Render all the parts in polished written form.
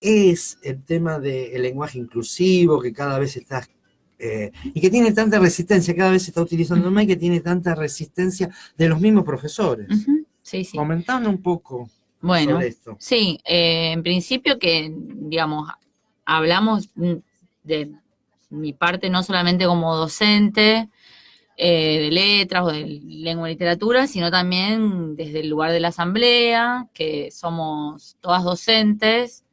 es el tema del lenguaje inclusivo, que cada vez está, y que tiene tanta resistencia, cada vez se está utilizando más y que tiene tanta resistencia de los mismos profesores. Sí, sí. Comentando un poco Bueno, sobre esto. sí, en principio que, digamos, hablamos de mi parte no solamente como docente de letras o de lengua y literatura, sino también desde el lugar de la asamblea, que somos todas docentes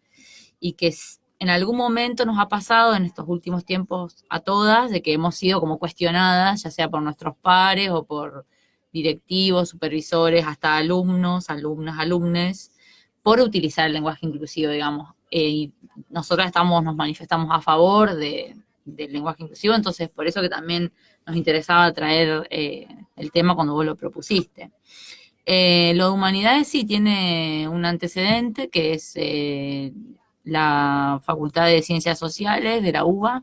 y que en algún momento nos ha pasado en estos últimos tiempos a todas, de que hemos sido como cuestionadas, ya sea por nuestros pares o por directivos, supervisores, hasta alumnos, alumnas, alumnes, por utilizar el lenguaje inclusivo, digamos. Y nosotras nos manifestamos a favor del lenguaje inclusivo, entonces por eso que también nos interesaba traer el tema cuando vos lo propusiste. Lo de humanidades sí tiene un antecedente que es la Facultad de Ciencias Sociales de la UBA,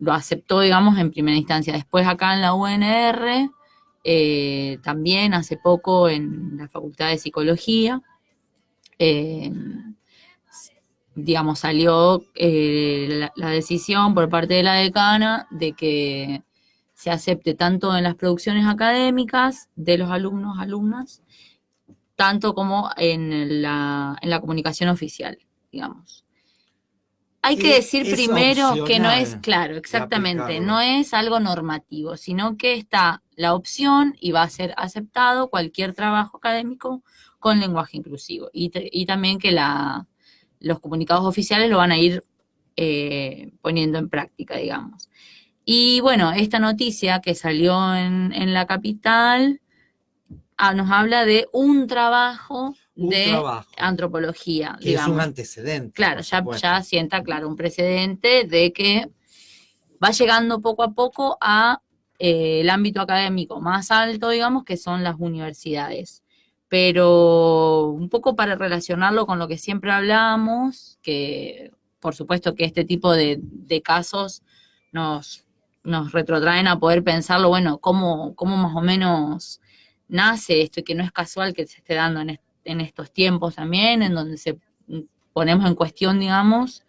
lo aceptó, digamos, en primera instancia. Después acá en la UNR, también hace poco en la Facultad de Psicología, eh, digamos, salió la decisión por parte de la decana de que se acepte tanto en las producciones académicas de los alumnos, alumnas, tanto como en la comunicación oficial, digamos. Hay que Que decir es primero que no es, opcional claro, de exactamente, no aplicarlo. es algo normativo, sino que está la opción y va a ser aceptado cualquier trabajo académico con lenguaje inclusivo. Y también que los comunicados oficiales lo van a ir poniendo en práctica, digamos. Y bueno, esta noticia que salió en la capital nos habla de un trabajo Un de trabajo, antropología, que es un digamos. antecedente, Claro, por ya supuesto. sienta, claro, un precedente de que va llegando poco a poco a el ámbito académico más alto, digamos, que son las universidades. Pero un poco para relacionarlo con lo que siempre hablamos, que por supuesto que este tipo de casos nos, nos retrotraen a poder pensarlo, bueno, cómo más o menos nace esto y que no es casual que se esté dando en estos tiempos también, en donde se ponemos en cuestión, digamos,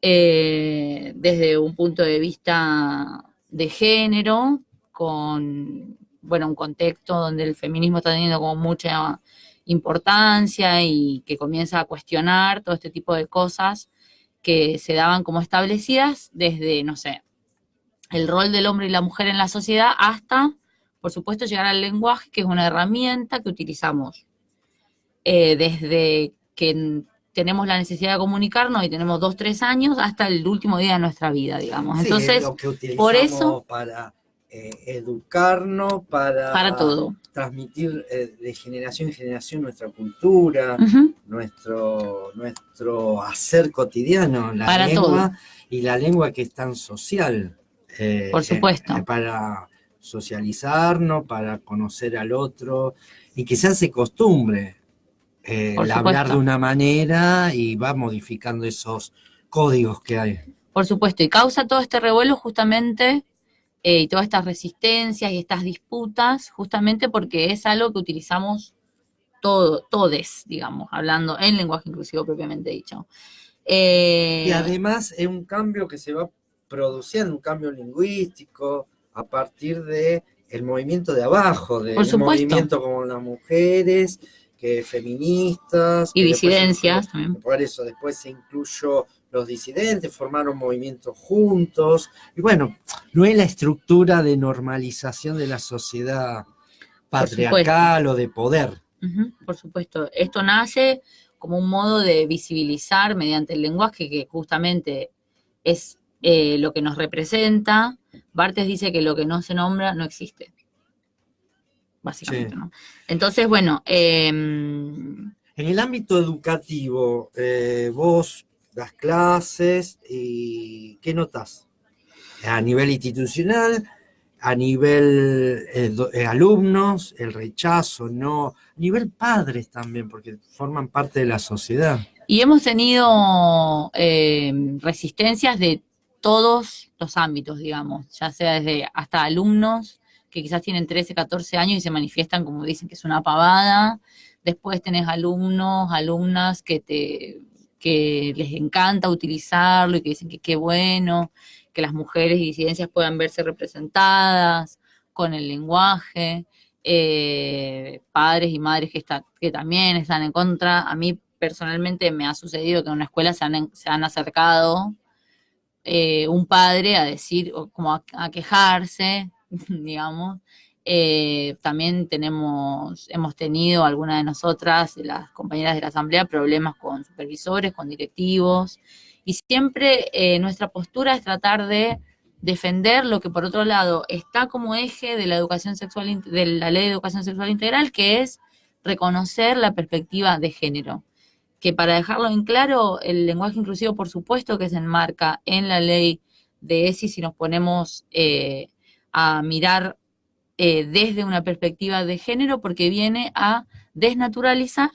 desde un punto de vista de género, con, bueno, un contexto donde el feminismo está teniendo como mucha importancia y que comienza a cuestionar todo este tipo de cosas que se daban como establecidas desde, no sé, el rol del hombre y la mujer en la sociedad hasta, por supuesto, llegar al lenguaje, que es una herramienta que utilizamos desde que tenemos la necesidad de comunicarnos y tenemos 2, 3 años hasta el último día de nuestra vida, digamos. Sí, es Entonces, lo que por eso, utilizamos para educarnos, para para todo. transmitir de generación en generación nuestra cultura, Ujú, nuestro hacer cotidiano, la para todo, lengua y la lengua que es tan social, por supuesto, para socializarnos, para conocer al otro y que se hace costumbre por el hablar de supuesto. una manera y va modificando esos códigos que hay. Por supuesto, y causa todo este revuelo justamente y todas estas resistencias y estas disputas, justamente porque es algo que utilizamos todes, digamos, hablando en lenguaje inclusivo propiamente dicho. Y Eh, además es un cambio que se va produciendo, un cambio lingüístico a partir de el movimiento de abajo, de por un supuesto, movimiento como las mujeres, que feministas, y que después se incluyó, disidencias también, por eso después se incluyó los disidentes, formaron movimientos juntos, y bueno, no es la estructura de normalización de la sociedad por supuesto. patriarcal o de poder. Por supuesto, esto nace como un modo de visibilizar mediante el lenguaje que justamente es lo que nos representa. Bartes dice que lo que no se nombra no existe, Sí. básicamente, ¿no? Entonces, bueno, En el ámbito educativo, vos das clases y ¿qué notas? A nivel institucional, a nivel alumnos, el rechazo, no, a nivel padres también, porque forman parte de la sociedad. y hemos tenido resistencias de todos los ámbitos, digamos, ya sea desde hasta alumnos que quizás tienen 13, 14 años y se manifiestan como dicen que es una pavada, Después tenés alumnos, alumnas que les encanta utilizarlo y que dicen que qué bueno, que las mujeres y disidencias puedan verse representadas con el lenguaje, padres y madres que también están en contra. A mí personalmente me ha sucedido que en una escuela se han acercado un padre a decir, o como a quejarse, digamos. También hemos tenido algunas de nosotras, de las compañeras de la asamblea, problemas con supervisores, con directivos, y siempre nuestra postura es tratar de defender lo que por otro lado está como eje de la educación sexual, de la ley de educación sexual integral, que es reconocer la perspectiva de género. Que para dejarlo en claro, el lenguaje inclusivo, por supuesto que se enmarca en la ley de ESI si nos ponemos a mirar desde una perspectiva de género, porque viene a desnaturalizar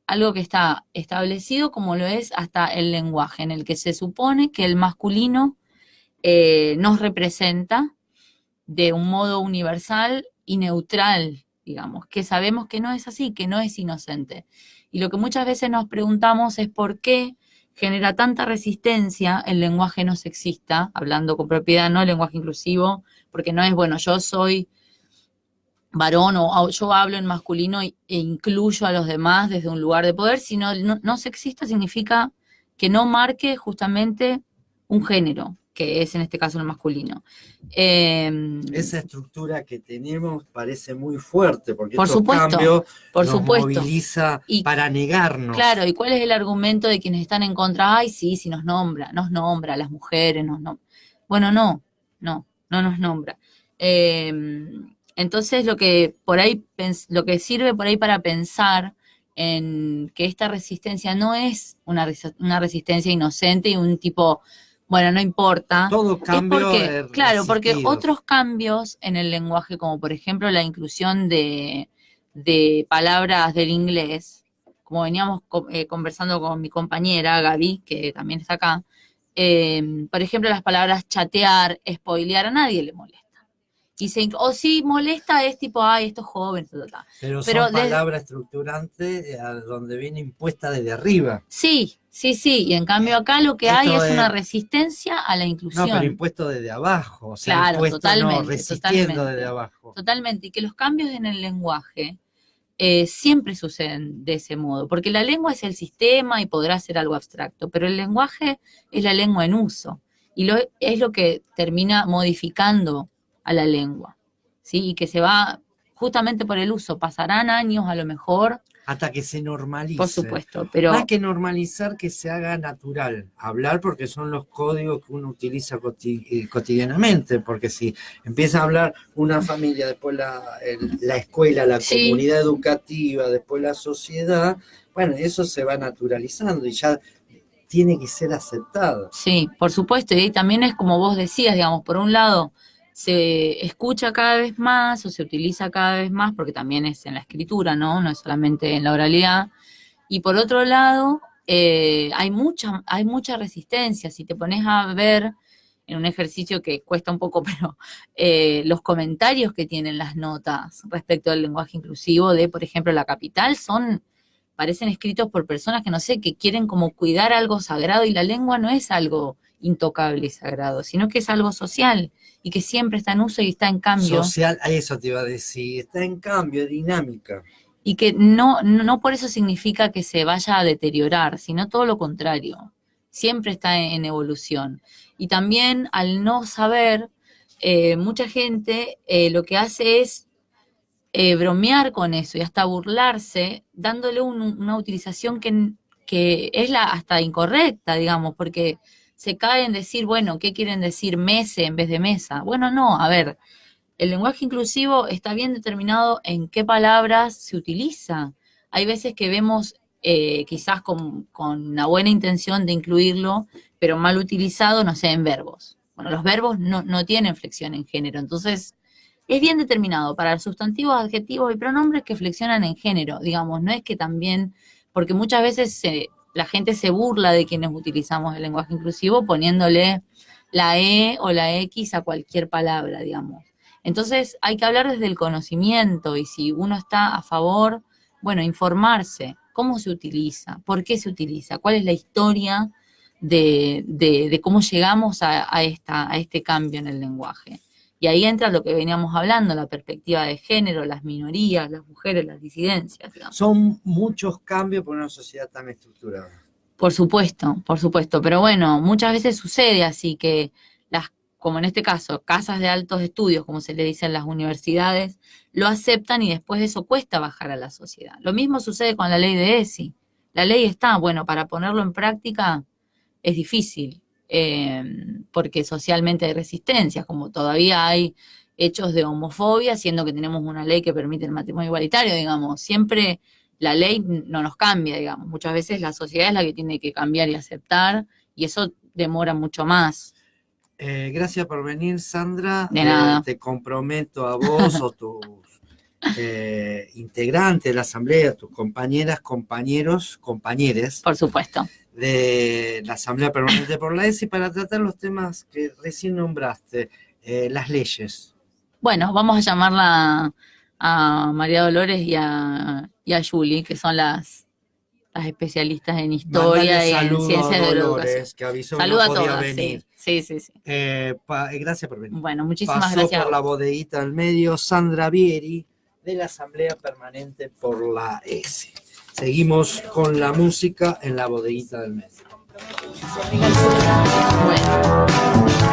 algo que está establecido como lo es hasta el lenguaje, en el que se supone que el masculino nos representa de un modo universal y neutral, digamos, que sabemos que no es así, que no es inocente. Y lo que muchas veces nos preguntamos es por qué genera tanta resistencia el lenguaje no sexista, hablando con propiedad, no el lenguaje inclusivo, porque no es, bueno, yo soy varón o yo hablo en masculino e incluyo a los demás desde un lugar de poder, sino no sexista significa que no marque justamente un género, que es en este caso el masculino. Esa estructura que tenemos parece muy fuerte, porque por estos supuesto, cambios por nos supuesto. moviliza para negarnos. Claro, ¿y cuál es el argumento de quienes están en contra? Ay, sí, si nos nombra a las mujeres, Bueno, no nos nombra. Entonces lo que sirve por ahí para pensar en que esta resistencia no es una resistencia inocente y un tipo, bueno, no importa. Todo cambio porque otros cambios en el lenguaje, como por ejemplo la inclusión de palabras del inglés, como veníamos conversando con mi compañera Gaby, que también está acá, por ejemplo, las palabras chatear, spoilear, a nadie le molesta. O si molesta es tipo, ay, estos jóvenes, Pero son palabras estructurantes donde viene impuesta desde arriba. Sí, y en cambio acá lo que hay es una resistencia a la inclusión. No, pero impuesto desde abajo, o sea, claro, impuesto totalmente, no, resistiendo desde abajo. Totalmente, y que los cambios en el lenguaje siempre suceden de ese modo, porque la lengua es el sistema y podrá ser algo abstracto, pero el lenguaje es la lengua en uso, y es lo que termina modificando a la lengua, ¿sí? Y que se va justamente por el uso, pasarán años a lo mejor. Hasta que se normalice. Por supuesto, pero... Más que normalizar, que se haga natural. Hablar porque son los códigos que uno utiliza cotidianamente, porque si empieza a hablar una familia, después la escuela, la comunidad educativa, después la sociedad, bueno, eso se va naturalizando y ya tiene que ser aceptado. Sí, por supuesto, y también es como vos decías, digamos, por un lado se escucha cada vez más o se utiliza cada vez más, porque también es en la escritura, ¿no? No es solamente en la oralidad. Y por otro lado, hay mucha resistencia. Si te pones a ver en un ejercicio que cuesta un poco, pero los comentarios que tienen las notas respecto al lenguaje inclusivo de, por ejemplo, La Capital, parecen escritos por personas que, no sé, que quieren como cuidar algo sagrado, y la lengua no es algo intocable y sagrado, sino que es algo social y que siempre está en uso y está en cambio. Social, eso te iba a decir, está en cambio, es dinámica. Y que no por eso significa que se vaya a deteriorar, sino todo lo contrario, siempre está en evolución. Y también al no saber, mucha gente lo que hace es bromear con eso y hasta burlarse, dándole una utilización que es hasta incorrecta, digamos, porque se cae en decir, bueno, ¿qué quieren decir mese en vez de mesa? Bueno, no, a ver, el lenguaje inclusivo está bien determinado en qué palabras se utiliza. Hay veces que vemos quizás con una buena intención de incluirlo, pero mal utilizado, no sé, en verbos. Bueno, los verbos no tienen flexión en género, entonces es bien determinado para sustantivos, adjetivos y pronombres que flexionan en género, digamos, no es que también, porque muchas veces la gente se burla de quienes utilizamos el lenguaje inclusivo poniéndole la E o la X a cualquier palabra, digamos. Entonces hay que hablar desde el conocimiento, y si uno está a favor bueno, informarse, cómo se utiliza, por qué se utiliza, cuál es la historia de cómo llegamos a este cambio en el lenguaje. Y ahí entra lo que veníamos hablando, la perspectiva de género, las minorías, las mujeres, las disidencias, digamos. Son muchos cambios por una sociedad tan estructurada. Por supuesto, pero bueno, muchas veces sucede así que como en este caso, casas de altos estudios, como se le dice en las universidades, lo aceptan y después de eso cuesta bajar a la sociedad. Lo mismo sucede con la ley de ESI. La ley está, bueno, para ponerlo en práctica es difícil, porque socialmente hay resistencias, como todavía hay hechos de homofobia, siendo que tenemos una ley que permite el matrimonio igualitario, digamos. Siempre la ley no nos cambia, digamos. Muchas veces la sociedad es la que tiene que cambiar y aceptar, y eso demora mucho más. Gracias por venir, Sandra. De nada. Te comprometo a vos o tus integrantes de la asamblea, tus compañeras, compañeros, compañeres. Por supuesto. De la Asamblea Permanente por la ESI para tratar los temas que recién nombraste, las leyes. Bueno, vamos a llamarla a María Dolores y a Julie, que son las especialistas en historia y en ciencias de la educación. Que avisó Saludo que no podía a todas, venir. Sí. Gracias por venir. Bueno, muchísimas Pasó gracias. por la bodeguita del medio Sandra Vieri, de la Asamblea Permanente por la ESI. Seguimos con la música en la bodeguita del medio. Bueno.